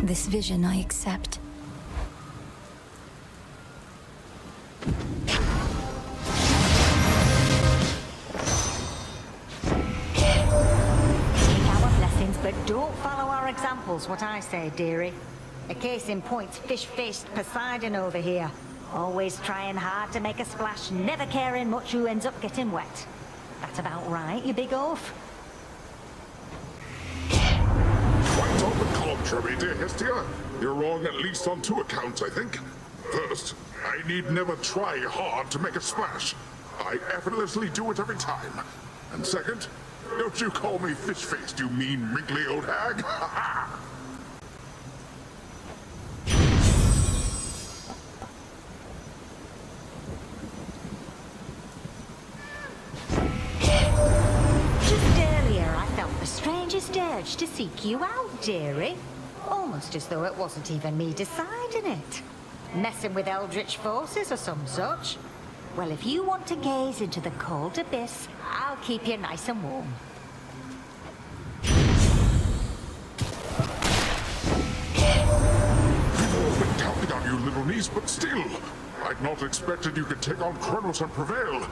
This vision I accept. But don't follow our examples, what I say, dearie. A case in point's fish-faced Poseidon over here. Always trying hard to make a splash, never caring much who ends up getting wet. That's about right, you big oaf? Quite on the contrary, dear Hestia. You're wrong at least on 2 accounts, I think. First, I need never try hard to make a splash. I effortlessly do it every time. And second, don't you call me fish-faced, you mean, wrinkly old hag? Ha ha! Just earlier, I felt the strangest urge to seek you out, dearie. Almost as though it wasn't even me deciding it. Messing with eldritch forces or some such. Well, if you want to gaze into the cold abyss, I'll keep you nice and warm. We've all been counting on you, little niece, but still. I'd not expected you could take on Kronos and prevail.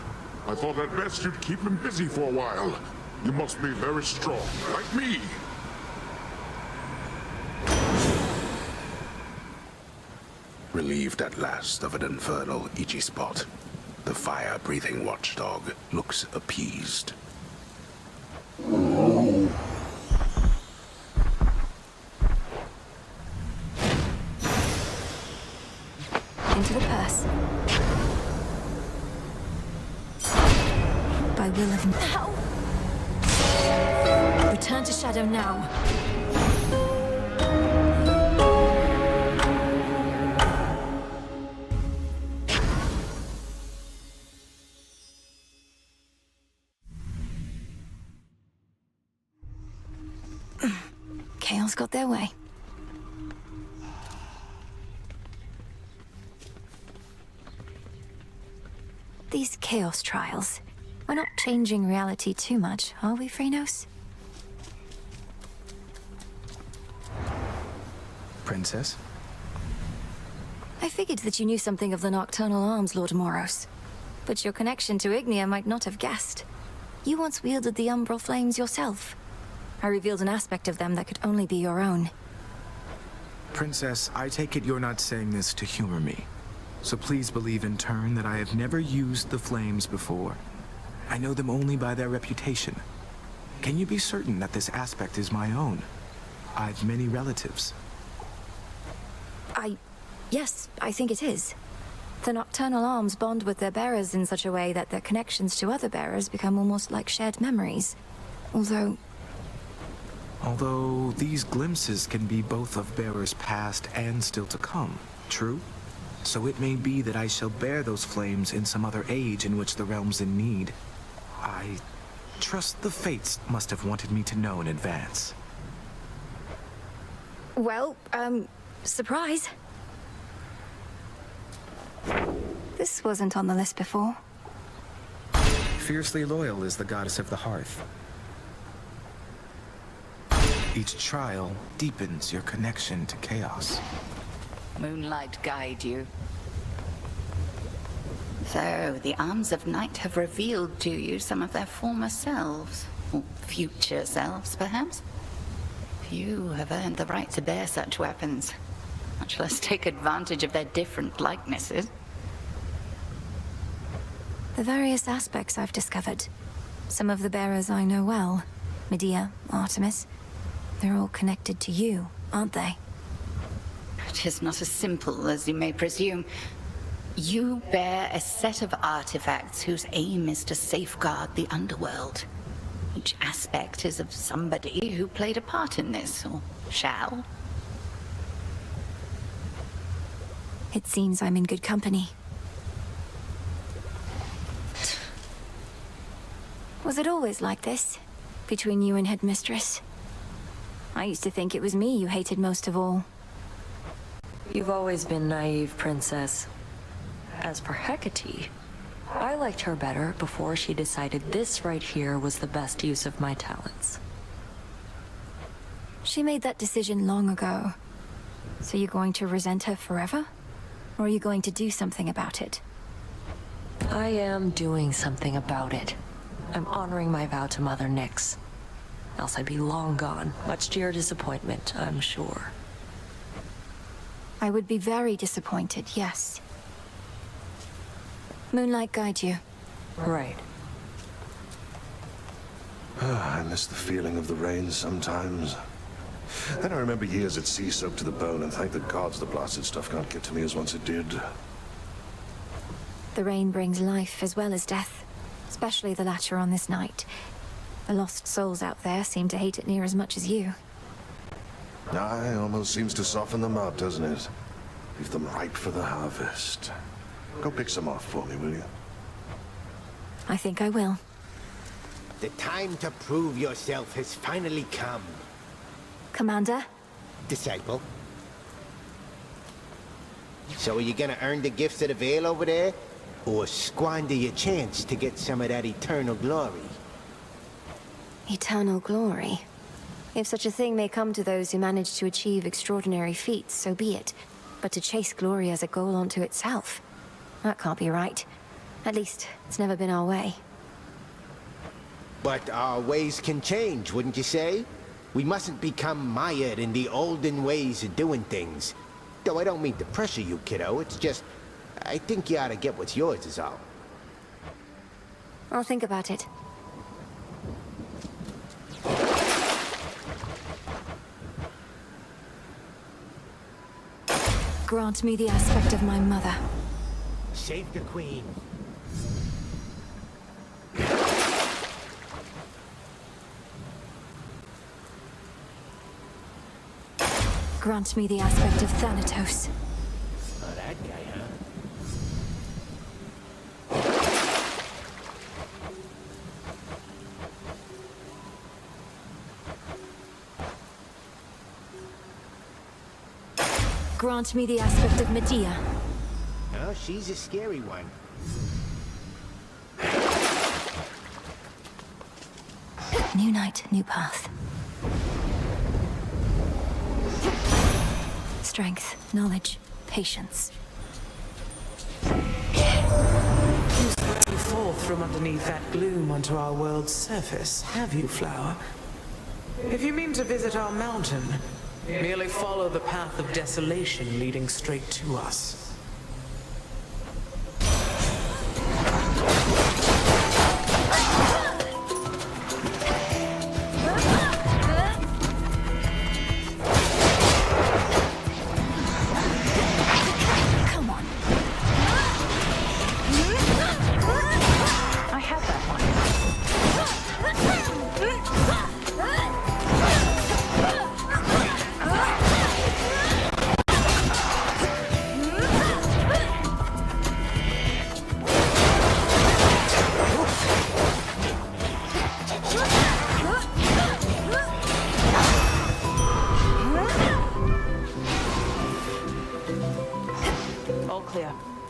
I thought at best you'd keep him busy for a while. You must be very strong, like me. Relieved at last of an infernal, itchy spot, the fire-breathing watchdog looks appeased. Into the purse. By will of... Ow! Return to Shadow now. Chaos got their way. These Chaos trials. We're not changing reality too much, are we, Phrenos? Princess? I figured that you knew something of the nocturnal arms, Lord Moros. But your connection to Ignia might not have guessed. You once wielded the umbral flames yourself. I revealed an aspect of them that could only be your own. Princess, I take it you're not saying this to humor me. So please believe in turn that I have never used the flames before. I know them only by their reputation. Can you be certain that this aspect is my own? I've many relatives. Yes, I think it is. The nocturnal arms bond with their bearers in such a way that their connections to other bearers become almost like shared memories. Although these glimpses can be both of bearers past and still to come, true? So it may be that I shall bear those flames in some other age in which the realm's in need. I trust the fates must have wanted me to know in advance. well, surprise. This wasn't on the list before. Fiercely loyal is the goddess of the hearth. Each trial deepens your connection to chaos. Moonlight guide you. So, the arms of night have revealed to you some of their former selves. Or future selves, perhaps? Few have earned the right to bear such weapons, much less take advantage of their different likenesses. The various aspects I've discovered. Some of the bearers I know well. Medea, Artemis. They're all connected to you, aren't they? It is not as simple as you may presume. You bear a set of artifacts whose aim is to safeguard the underworld. Each aspect is of somebody who played a part in this, or shall. It seems I'm in good company. Was it always like this? Between you and Headmistress? I used to think it was me you hated most of all. You've always been naive, Princess. As for Hecate, I liked her better before she decided this right here was the best use of my talents. She made that decision long ago. So you're going to resent her forever? Or are you going to do something about it? I am doing something about it. I'm honoring my vow to Mother Nyx. Else I'd be long gone, much to your disappointment, I'm sure. I would be very disappointed, yes. Moonlight guide you. Right. I miss the feeling of the rain sometimes. Then I remember years at sea soaked to the bone and thank the gods the blasted stuff can't get to me as once it did. The rain brings life as well as death, especially the latter on this night. The lost souls out there seem to hate it near as much as you. Aye, almost seems to soften them up, doesn't it? Leave them ripe for the harvest. Go pick some off for me, will you? I think I will. The time to prove yourself has finally come, Commander? disciple. So are you gonna earn the gifts of the Veil over there? Or squander your chance to get some of that eternal glory? Eternal glory. If such a thing may come to those who manage to achieve extraordinary feats, so be it. But to chase glory as a goal unto itself, that can't be right. At least, it's never been our way. But our ways can change, wouldn't you say? We mustn't become mired in the olden ways of doing things. Though I don't mean to pressure you, kiddo. It's just, I think you ought to get what's yours is all. I'll think about it. Grant me the aspect of my mother. Save the queen. Grant me the aspect of Thanatos. Oh, that guy, huh? Grant me the aspect of Medea. Oh, she's a scary one. New night, new path. Strength, knowledge, patience. You sprang forth from underneath that gloom onto our world's surface, have you, Flower? If you mean to visit our mountain, merely follow the path of desolation leading straight to us.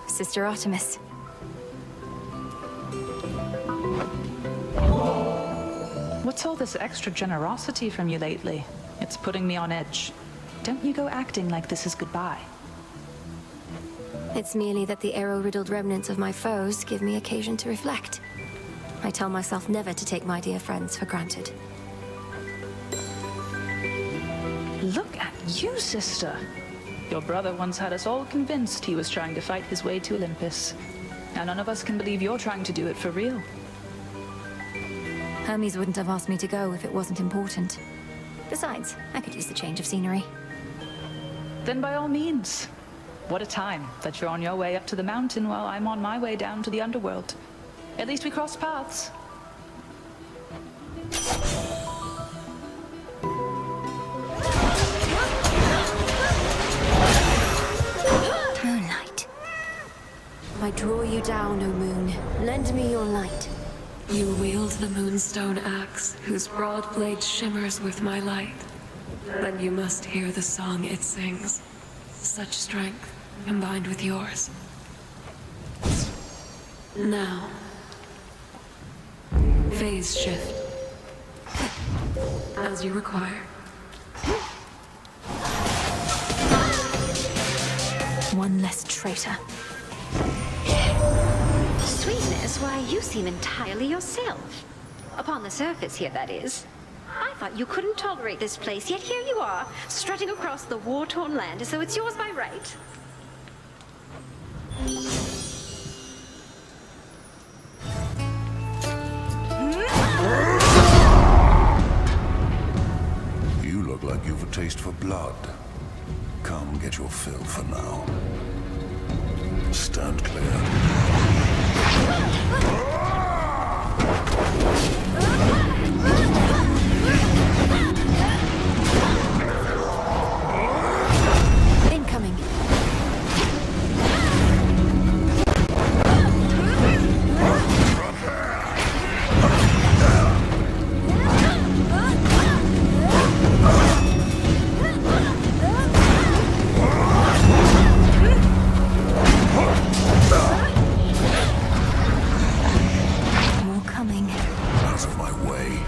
Sister Artemis. What's all this extra generosity from you lately? It's putting me on edge. Don't you go acting like this is goodbye. It's merely that the arrow-riddled remnants of my foes give me occasion to reflect. I tell myself never to take my dear friends for granted. Look at you, sister. Your brother once had us all convinced he was trying to fight his way to Olympus. Now none of us can believe you're trying to do it for real. Hermes wouldn't have asked me to go if it wasn't important. Besides, I could use the change of scenery. Then by all means. What a time that you're on your way up to the mountain while I'm on my way down to the underworld. At least we crossed paths. Moonlight. I draw you down, O moon. Lend me your light. You wield the moonstone axe, whose broad blade shimmers with my light. Then you must hear the song it sings. Such strength, combined with yours. Now. Phase shift. As you require. one less traitor. Sweetness, why, you seem entirely yourself. Upon the surface here, that is. I thought you couldn't tolerate this place, yet here you are, strutting across the war-torn land as though it's yours by right. You look like you've a taste for blood. Come get your fill for now. Stand clear. Incoming. More coming. Out of my way.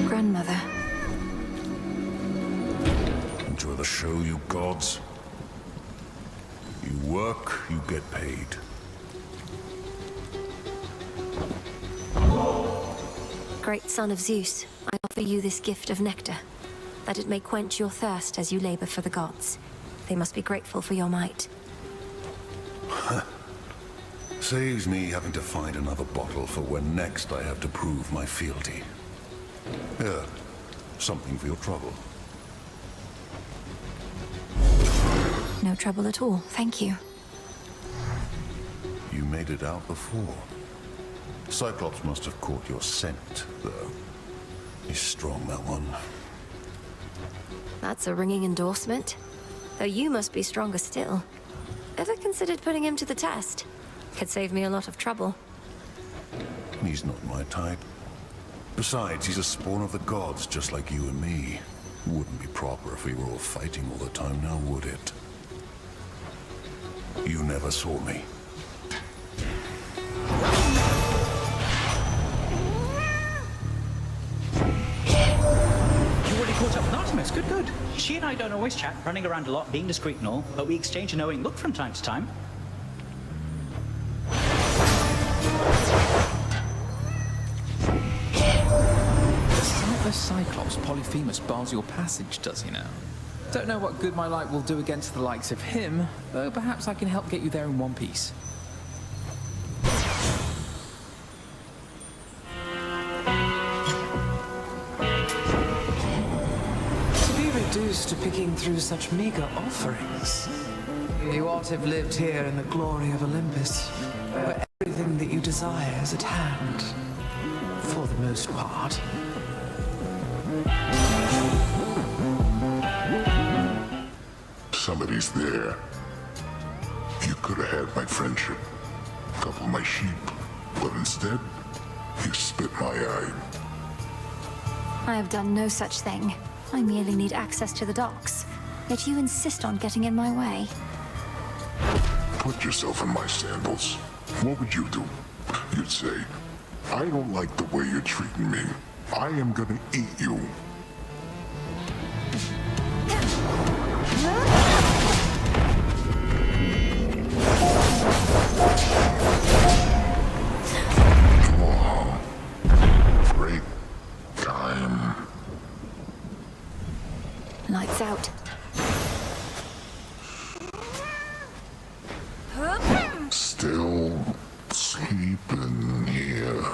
Grandmother. Enjoy the show, you gods. You work, you get paid. Great son of Zeus, I offer you this gift of nectar, that it may quench your thirst as you labor for the gods. They must be grateful for your might. Saves me having to find another bottle for when next I have to prove my fealty. Here, something for your trouble. No trouble at all, thank you. You made it out before. Cyclops must have caught your scent, though. He's strong, that one. That's a ringing endorsement. Though you must be stronger still. Ever considered putting him to the test? Could save me a lot of trouble. He's not my type. Besides, he's a spawn of the gods, just like you and me. Wouldn't be proper if we were all fighting all the time now, would it? You never saw me. You already caught up with Artemis. Good, good. She and I don't always chat, running around a lot, being discreet and all, but we exchange a knowing look from time to time. The cyclops polyphemus bars your passage, does he now? Don't know what good my light will do against the likes of him, though perhaps I can help get you there in one piece. To be reduced to picking through such meager offerings. You ought to have lived here in the glory of Olympus, where everything that you desire is at hand. For the most part. Somebody's there. You could have had my friendship, a couple of my sheep, but instead, you spit my eye. I have done no such thing. I merely need access to the docks. Yet you insist on getting in my way. Put yourself in my sandals. What would you do? You'd say, I don't like the way you're treating me. I am gonna eat you. Great time. Lights out. Still sleeping here.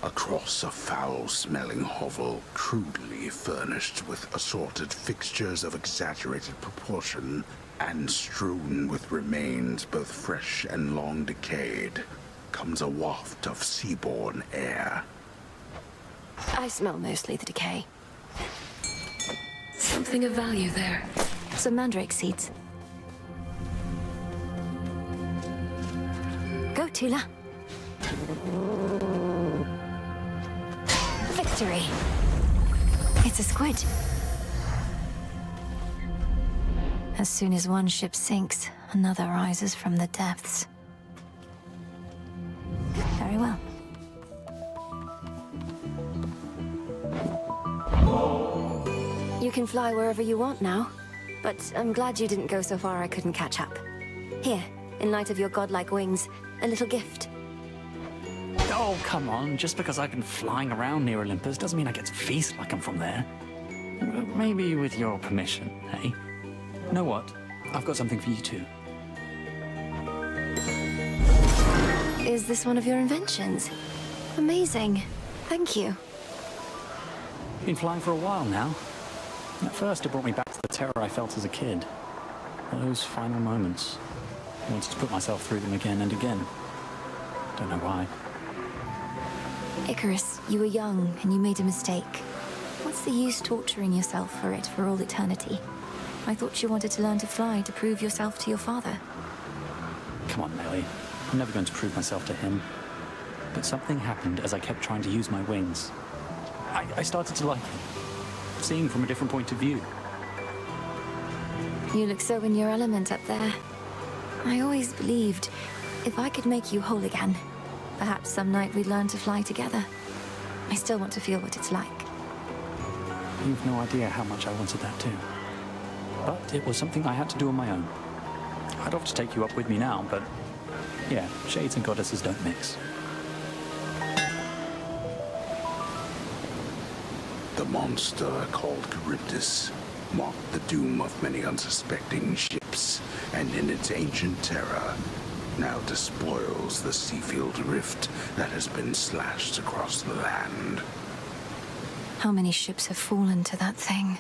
Across a foul-smelling hovel, crudely furnished with assorted fixtures of exaggerated proportion, and strewn with remains both fresh and long decayed, comes a waft of seaborne air. I smell mostly the decay. Something of value there. Some mandrake seeds. Go, Tula. Victory. It's a squid. As soon as one ship sinks, another rises from the depths. Very well. You can fly wherever you want now, but I'm glad you didn't go so far I couldn't catch up. Here, in light of your godlike wings, a little gift. Oh, come on. Just because I've been flying around near Olympus doesn't mean I get to feast like I'm from there. Maybe with your permission, eh? You know what? I've got something for you too. Is this one of your inventions? Amazing. Thank you. Been flying for a while now. At first, it brought me back to the terror I felt as a kid. Those final moments. I wanted to put myself through them again and again. Don't know why. Icarus, you were young and you made a mistake. What's the use torturing yourself for it for all eternity? I thought you wanted to learn to fly to prove yourself to your father. Come on, Melly. I'm never going to prove myself to him. But something happened as I kept trying to use my wings. I started to like it. Seeing from a different point of view. You look so in your element up there. I always believed if I could make you whole again, perhaps some night we'd learn to fly together. I still want to feel what it's like. You've no idea how much I wanted that too. But it was something I had to do on my own. I'd love to take you up with me now, but yeah, shades and goddesses don't mix. The monster called Charybdis marked the doom of many unsuspecting ships, and in its ancient terror, now despoils the Seafield Rift that has been slashed across the land. How many ships have fallen to that thing?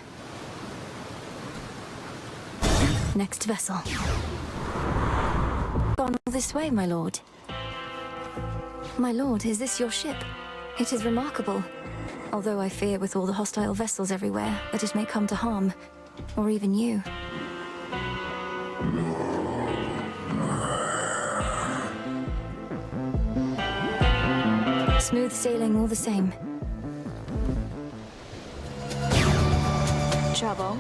Next vessel. Gone all this way, my lord. My lord, is this your ship? It is remarkable. Although I fear with all the hostile vessels everywhere that it may come to harm. Or even you. Smooth sailing all the same. Trouble.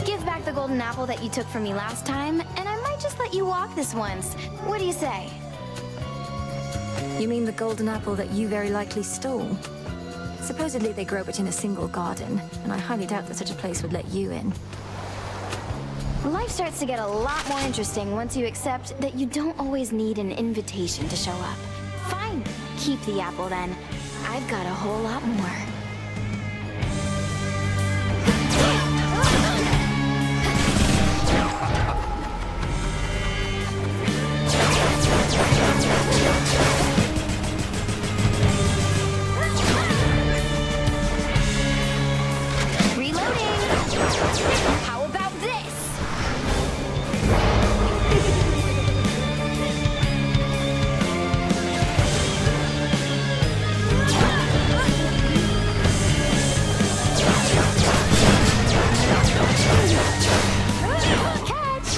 Give back the golden apple that you took from me last time, and I might just let you walk this once. What do you say? You mean the golden apple that you very likely stole? Supposedly they grow but in a single garden, and I highly doubt that such a place would let you in. Life starts to get a lot more interesting once you accept that you don't always need an invitation to show up. Fine, keep the apple then. I've got a whole lot more. How about this? Catch!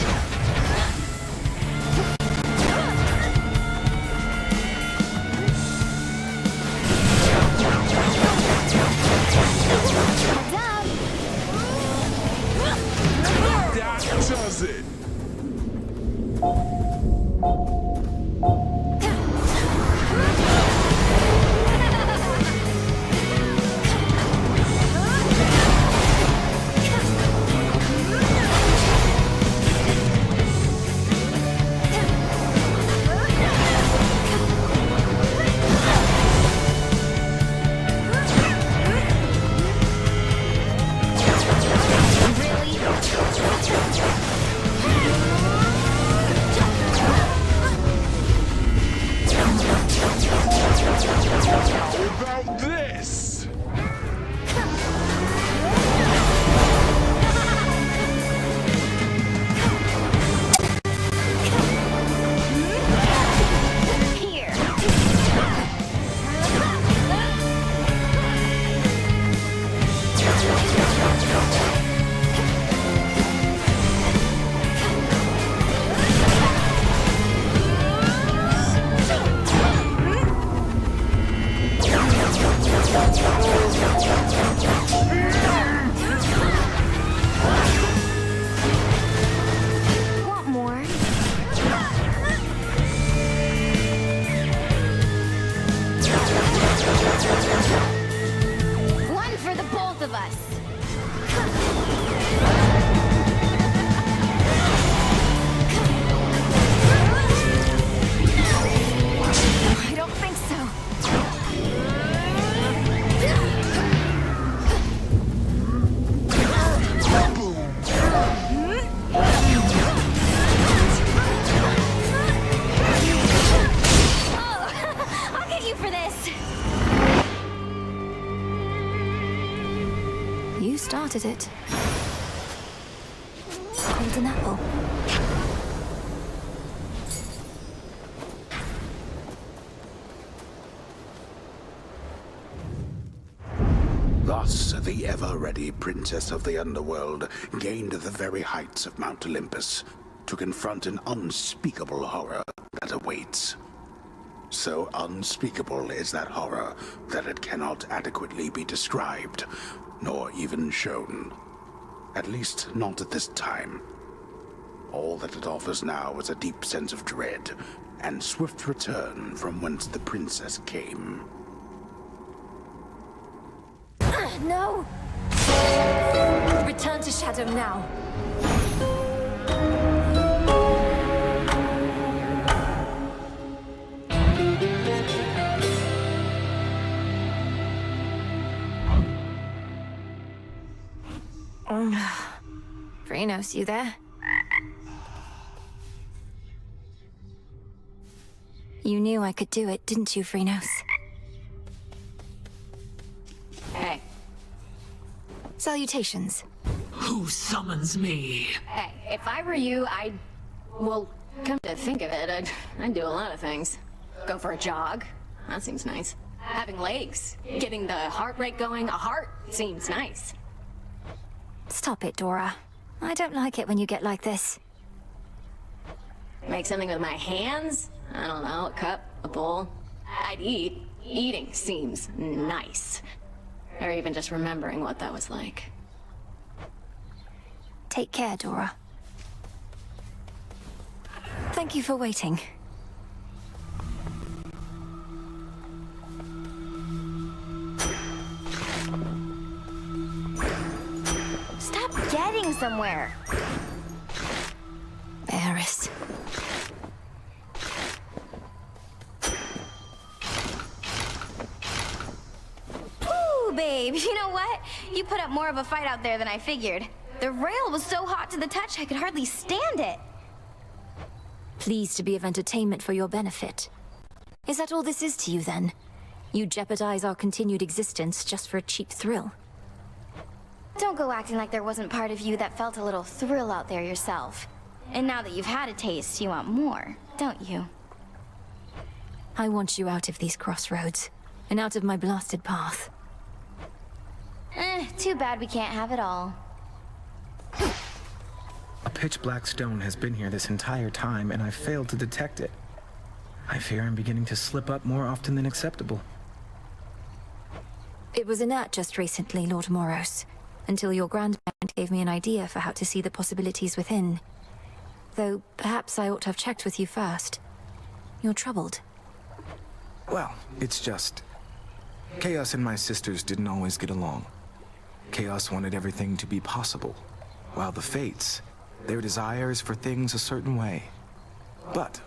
That does it! spotted it. Golden apple. Thus, the ever-ready Princess of the Underworld gained the very heights of Mount Olympus to confront an unspeakable horror that awaits. So unspeakable is that horror that it cannot adequately be described, nor even shown. At least not at this time. All that it offers now is a deep sense of dread, and swift return from whence the princess came. No! Return to Shadow now. Phrynos, you there? You knew I could do it, didn't you, Phrynos? Hey. Salutations. Who summons me? Hey, if I were you, well, come to think of it, I'd do a lot of things. Go for a jog. That seems nice. Having legs. Getting the heart rate going. A heart seems nice. Stop it, Dora. I don't like it when you get like this. Make something with my hands? I don't know, a cup, a bowl. I'd eat. Eating seems nice. Or even just remembering what that was like. Take care, Dora. Thank you for waiting. Stop getting somewhere. Eris. Ooh, babe, you know what? You put up more of a fight out there than I figured. The rail was so hot to the touch I could hardly stand it. Pleased to be of entertainment for your benefit. Is that all this is to you, then? You jeopardize our continued existence just for a cheap thrill? Don't go acting like there wasn't part of you that felt a little thrill out there yourself. And now that you've had a taste, you want more, don't you? I want you out of these crossroads, and out of my blasted path. Too bad we can't have it all. A pitch-black stone has been here this entire time, and I've failed to detect it. I fear I'm beginning to slip up more often than acceptable. It was inert just recently, Lord Moros, until your grandparent gave me an idea for how to see the possibilities within. Though, perhaps I ought to have checked with you first. You're troubled. Well, it's just... Chaos and my sisters didn't always get along. Chaos wanted everything to be possible, while the Fates, their desires for things a certain way. But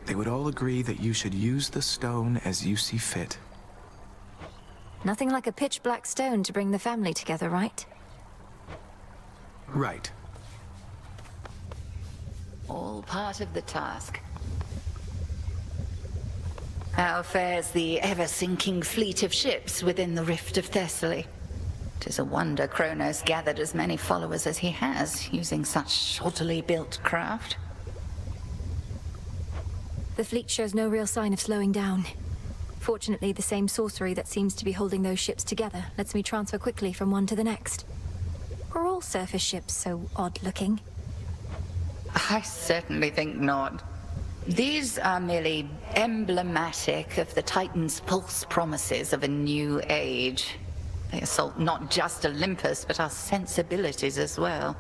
they would all agree that you should use the stone as you see fit. Nothing like a pitch-black stone to bring the family together, right? Right. All part of the task. How fares the ever-sinking fleet of ships within the Rift of Thessaly? 'Tis a wonder Kronos gathered as many followers as he has, using such shoddily built craft. The fleet shows no real sign of slowing down. Fortunately, the same sorcery that seems to be holding those ships together lets me transfer quickly from one to the next. Are all surface ships so odd-looking? I certainly think not. These are merely emblematic of the Titan's false promises of a new age. They assault not just Olympus, but our sensibilities as well.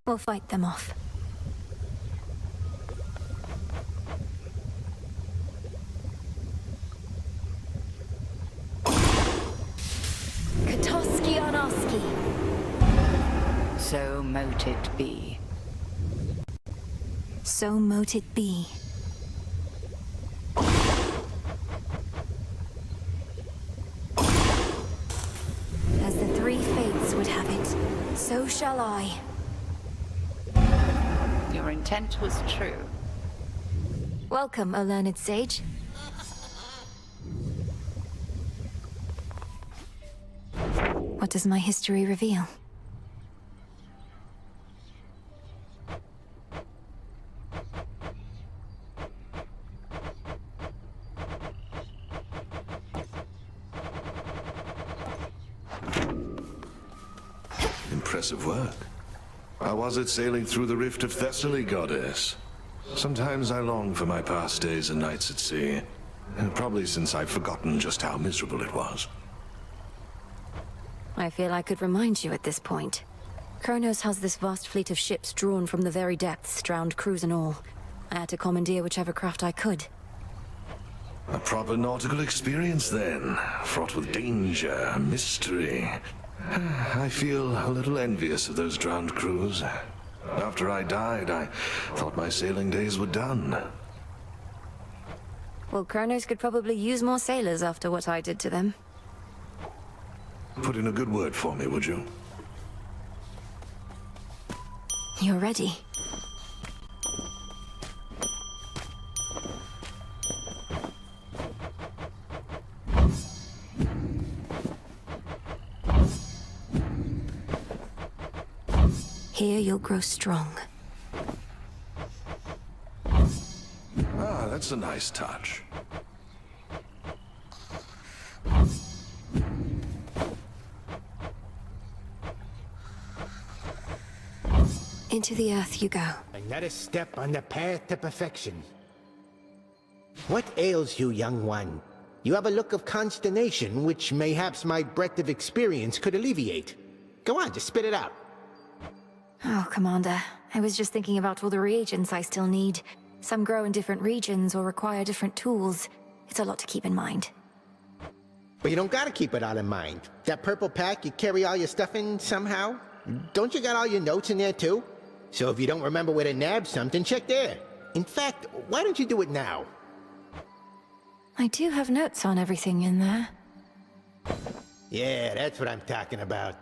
We'll fight them off. Katoski Arnoski. So mote it be. So mote it be. As the three fates would have it, so shall I. Your intent was true. Welcome, O learned sage. What does my history reveal? Impressive work. How was it sailing through the rift of Thessaly, goddess? Sometimes I long for my past days and nights at sea. Probably since I've forgotten just how miserable it was. I feel I could remind you at this point. Kronos has this vast fleet of ships drawn from the very depths, drowned crews and all. I had to commandeer whichever craft I could. A proper nautical experience then, fraught with danger, mystery. I feel a little envious of those drowned crews. After I died, I thought my sailing days were done. Well, Kronos could probably use more sailors after what I did to them. Put in a good word for me, would you? You're ready. Here you'll grow strong. Ah, that's a nice touch. Into the earth you go. Another step on the path to perfection. What ails you, young one? You have a look of consternation, which mayhaps my breadth of experience could alleviate. Go on, just spit it out. Oh, Commander. I was just thinking about all the reagents I still need. Some grow in different regions or require different tools. It's a lot to keep in mind. But you don't gotta keep it all in mind. That purple pack you carry all your stuff in somehow? Don't you got all your notes in there too? So if you don't remember where to nab something, check there. In fact, why don't you do it now? I do have notes on everything in there. Yeah, that's what I'm talking about.